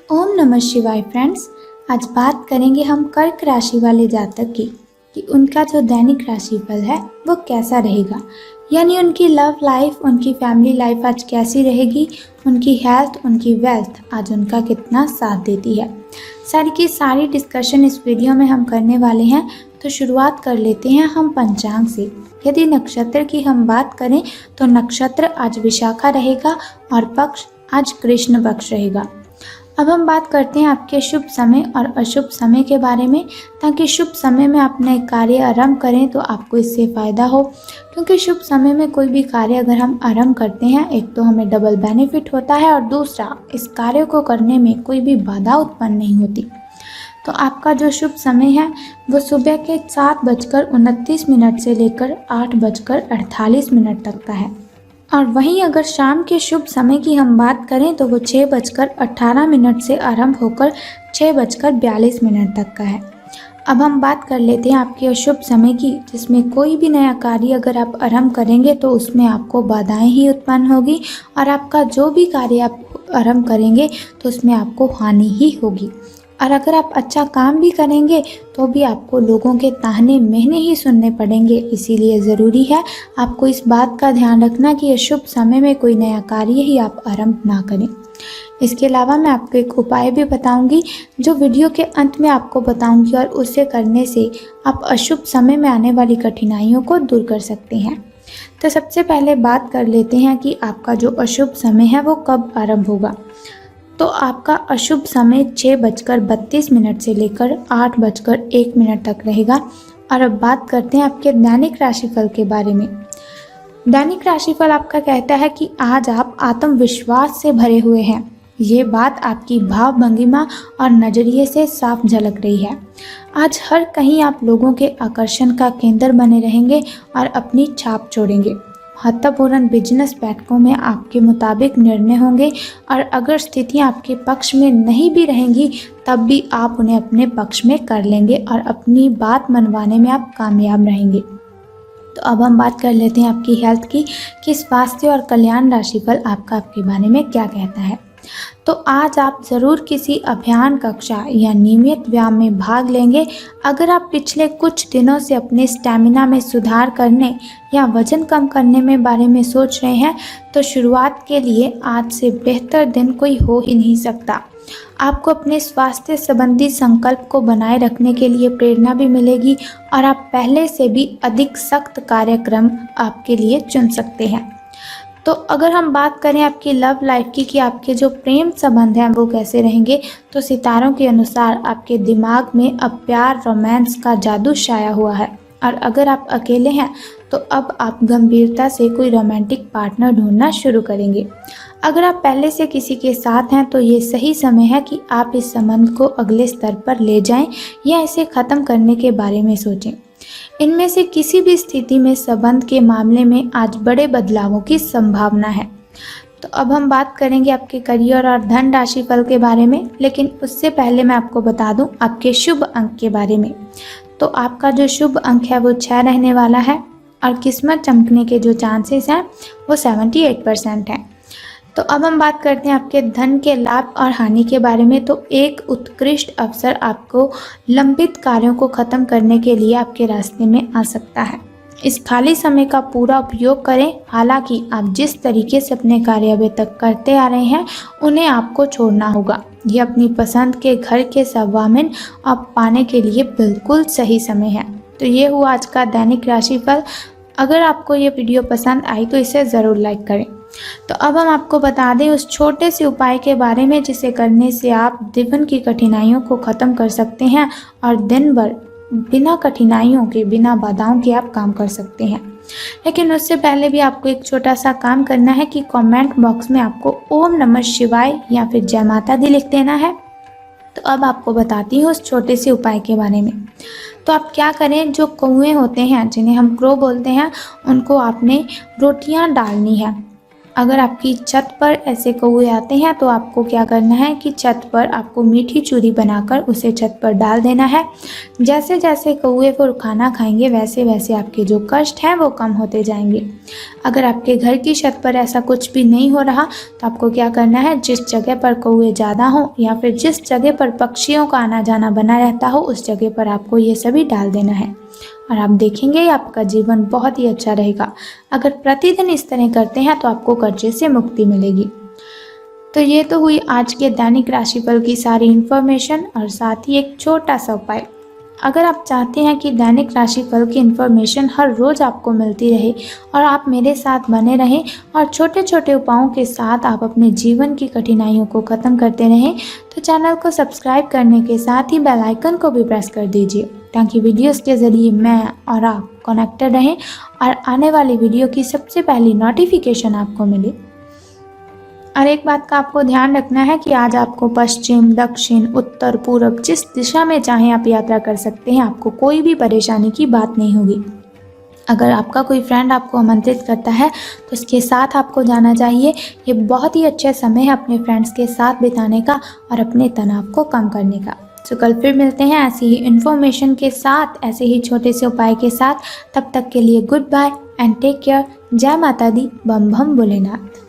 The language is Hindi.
ओम नमः शिवाय फ्रेंड्स। आज बात करेंगे हम कर्क राशि वाले जातक की कि उनका जो दैनिक राशिफल है वो कैसा रहेगा, यानी उनकी लव लाइफ, उनकी फैमिली लाइफ आज कैसी रहेगी, उनकी हेल्थ, उनकी वेल्थ आज उनका कितना साथ देती है। सारी की सारी डिस्कशन इस वीडियो में हम करने वाले हैं। तो शुरुआत कर लेते हैं हम पंचांग से। यदि नक्षत्र की हम बात करें तो नक्षत्र आज विशाखा रहेगा और पक्ष आज कृष्ण पक्ष रहेगा। अब हम बात करते हैं आपके शुभ समय और अशुभ समय के बारे में, ताकि शुभ समय में आप नए कार्य आरंभ करें तो आपको इससे फ़ायदा हो। क्योंकि शुभ समय में कोई भी कार्य अगर हम आरंभ करते हैं, एक तो हमें डबल बेनिफिट होता है और दूसरा इस कार्य को करने में कोई भी बाधा उत्पन्न नहीं होती। तो आपका जो शुभ समय है वो सुबह के 7:29 से लेकर 8:48 तक का है। और वहीं अगर शाम के शुभ समय की हम बात करें तो वो 6:18 से आरंभ होकर 6:42 तक का है। अब हम बात कर लेते हैं आपके अशुभ समय की, जिसमें कोई भी नया कार्य अगर आप आरंभ करेंगे तो उसमें आपको बाधाएं ही उत्पन्न होगी और आपका जो भी कार्य आप आरंभ करेंगे तो उसमें आपको हानि ही होगी। और अगर आप अच्छा काम भी करेंगे तो भी आपको लोगों के ताहने महने ही सुनने पड़ेंगे। इसीलिए ज़रूरी है आपको इस बात का ध्यान रखना कि अशुभ समय में कोई नया कार्य ही आप आरंभ ना करें। इसके अलावा मैं आपको एक उपाय भी बताऊंगी जो वीडियो के अंत में आपको बताऊंगी, और उसे करने से आप अशुभ समय में आने वाली कठिनाइयों को दूर कर सकते हैं। तो सबसे पहले बात कर लेते हैं कि आपका जो अशुभ समय है वो कब आरंभ होगा। तो आपका अशुभ समय 6:32 से लेकर 8:01 तक रहेगा। और अब बात करते हैं आपके दैनिक राशिफल के बारे में। दैनिक राशिफल आपका कहता है कि आज आप आत्मविश्वास से भरे हुए हैं। ये बात आपकी भाव भंगिमा और नजरिए से साफ झलक रही है। आज हर कहीं आप लोगों के आकर्षण का केंद्र बने रहेंगे और अपनी छाप छोड़ेंगे। महत्वपूर्ण बिजनेस बैठकों में आपके मुताबिक निर्णय होंगे और अगर स्थितियां आपके पक्ष में नहीं भी रहेंगी तब भी आप उन्हें अपने पक्ष में कर लेंगे और अपनी बात मनवाने में आप कामयाब रहेंगे। तो अब हम बात कर लेते हैं आपकी हेल्थ की कि स्वास्थ्य और कल्याण राशिफल आपके बारे में क्या कहता है। तो आज आप ज़रूर किसी अभियान, कक्षा या नियमित व्यायाम में भाग लेंगे। अगर आप पिछले कुछ दिनों से अपने स्टैमिना में सुधार करने या वजन कम करने में बारे में सोच रहे हैं तो शुरुआत के लिए आज से बेहतर दिन कोई हो ही नहीं सकता। आपको अपने स्वास्थ्य संबंधी संकल्प को बनाए रखने के लिए प्रेरणा भी मिलेगी और आप पहले से भी अधिक सख्त कार्यक्रम आपके लिए चुन सकते हैं। तो अगर हम बात करें आपकी लव लाइफ की कि आपके जो प्रेम संबंध हैं वो कैसे रहेंगे, तो सितारों के अनुसार आपके दिमाग में अब प्यार, रोमांस का जादू छाया हुआ है। और अगर आप अकेले हैं तो अब आप गंभीरता से कोई रोमांटिक पार्टनर ढूंढना शुरू करेंगे। अगर आप पहले से किसी के साथ हैं तो ये सही समय है कि आप इस संबंध को अगले स्तर पर ले जाएं या इसे ख़त्म करने के बारे में सोचें। इनमें से किसी भी स्थिति में संबंध के मामले में आज बड़े बदलावों की संभावना है। तो अब हम बात करेंगे आपके करियर और धन राशिफल के बारे में, लेकिन उससे पहले मैं आपको बता दूं आपके शुभ अंक के बारे में। तो आपका जो शुभ अंक है वो 6 रहने वाला है और किस्मत चमकने के जो चांसेस हैं वो 78% हैं। तो अब हम बात करते हैं आपके धन के लाभ और हानि के बारे में। तो एक उत्कृष्ट अवसर आपको लंबित कार्यों को ख़त्म करने के लिए आपके रास्ते में आ सकता है। इस खाली समय का पूरा उपयोग करें। हालांकि आप जिस तरीके से अपने कार्य अभी तक करते आ रहे हैं उन्हें आपको छोड़ना होगा। ये अपनी पसंद के घर के स्वामित्व आप पाने के लिए बिल्कुल सही समय है। तो ये हुआ आज का दैनिक राशिफल। अगर आपको ये वीडियो पसंद आई तो इसे ज़रूर लाइक करें। तो अब हम आपको बता दें उस छोटे से उपाय के बारे में जिसे करने से आप जीवन की कठिनाइयों को ख़त्म कर सकते हैं और दिन भर बिना कठिनाइयों के, बिना बाधाओं के आप काम कर सकते हैं। लेकिन उससे पहले भी आपको एक छोटा सा काम करना है कि कमेंट बॉक्स में आपको ओम नमः शिवाय या फिर जय माता दी लिख देना है। तो अब आपको बताती हूँ उस छोटे से उपाय के बारे में। तो आप क्या करें, जो कौए होते हैं जिन्हें हम क्रो बोलते हैं, उनको आपने रोटियां डालनी है अगर आपकी छत पर ऐसे कौवे आते हैं तो आपको क्या करना है कि छत पर आपको मीठी चूरी बनाकर उसे छत पर डाल देना है। जैसे जैसे कौवे वो खाना खाएंगे वैसे वैसे आपके जो कष्ट हैं वो कम होते जाएंगे। अगर आपके घर की छत पर ऐसा कुछ भी नहीं हो रहा तो आपको क्या करना है, जिस जगह पर कौवे ज़्यादा हो या फिर जिस जगह पर पक्षियों का आना जाना बना रहता हो उस जगह पर आपको ये सभी डाल देना है और आप देखेंगे आपका जीवन बहुत ही अच्छा रहेगा। अगर प्रतिदिन इस तरह करते हैं तो आपको कर्जे से मुक्ति मिलेगी। तो ये तो हुई आज के दैनिक राशिफल की सारी इन्फॉर्मेशन और साथ ही एक छोटा सा उपाय। अगर आप चाहते हैं कि दैनिक राशिफल की इन्फॉर्मेशन हर रोज़ आपको मिलती रहे और आप मेरे साथ बने रहें और छोटे छोटे उपायों के साथ आप अपने जीवन की कठिनाइयों को ख़त्म करते रहें, तो चैनल को सब्सक्राइब करने के साथ ही बेल आइकन को भी प्रेस कर दीजिए ताकि वीडियोस के ज़रिए मैं और आप कनेक्टेड रहें और आने वाली वीडियो की सबसे पहली नोटिफिकेशन आपको मिले। और एक बात का आपको ध्यान रखना है कि आज आपको पश्चिम, दक्षिण, उत्तर, पूर्व जिस दिशा में चाहें आप यात्रा कर सकते हैं, आपको कोई भी परेशानी की बात नहीं होगी। अगर आपका कोई फ्रेंड आपको आमंत्रित करता है तो उसके साथ आपको जाना चाहिए। ये बहुत ही अच्छा समय है अपने फ्रेंड्स के साथ बिताने का और अपने तनाव को कम करने का। तो कल फिर मिलते हैं ऐसी ही इन्फॉर्मेशन के साथ, ऐसे ही छोटे से उपाय के साथ। तब तक के लिए goodbye and take care. जय माता दी, बम बम भोलेनाथ।